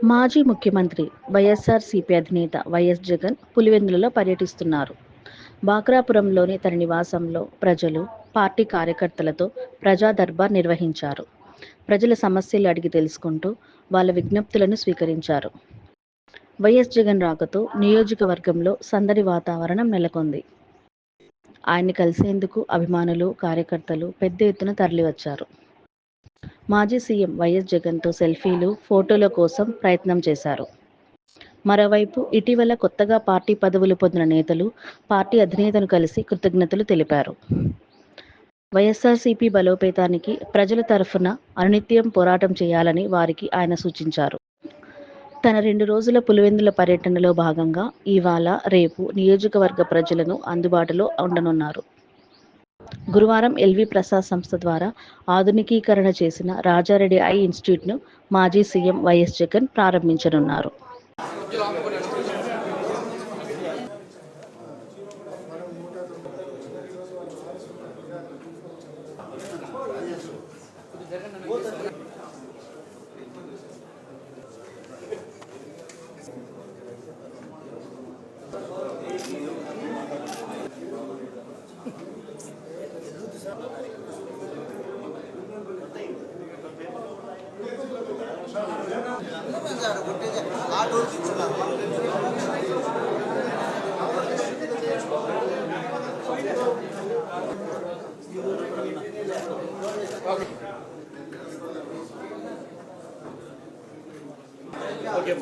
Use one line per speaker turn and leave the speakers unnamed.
మాజీ ముఖ్యమంత్రి వైఎస్ఆర్సీపీ అధినేత వైఎస్ జగన్ పులివెందులలో పర్యటిస్తున్నారు. బాక్రాపురంలోని తన నివాసంలో ప్రజలు, పార్టీ కార్యకర్తలతో ప్రజా దర్బార్ నిర్వహించారు. ప్రజల సమస్యలు అడిగి తెలుసుకుంటూ వాళ్ళ విజ్ఞప్తులను స్వీకరించారు. వైఎస్ జగన్ రాకతో నియోజకవర్గంలో సందడి వాతావరణం నెలకొంది. ఆయన్ని కలిసేందుకు అభిమానులు, కార్యకర్తలు పెద్ద ఎత్తున తరలివచ్చారు. మాజీ సీఎం వైఎస్ జగన్తో సెల్ఫీలు, ఫోటోల కోసం ప్రయత్నం చేశారు. మరోవైపు ఇటీవల కొత్తగా పార్టీ పదవులు పొందిన నేతలు పార్టీ అధినేతను కలిసి కృతజ్ఞతలు తెలిపారు. వైఎస్ఆర్సీపీ బలోపేతానికి ప్రజల తరఫున అనునిత్యం పోరాటం చేయాలని వారికి ఆయన సూచించారు. తన 2 రోజుల పులివెందుల పర్యటనలో భాగంగా ఇవాళ, రేపు నియోజకవర్గ ప్రజలను అందుబాటులో ఉండనున్నారు. గురువారం ఎల్వి ప్రసాద్ సంస్థ ద్వారా ఆధునికీకరణ చేసిన రాజారెడ్డి ఐ ఇన్స్టిట్యూట్ను మాజీ సీఎం వైఎస్ జగన్ ప్రారంభించనున్నారు.
Okay.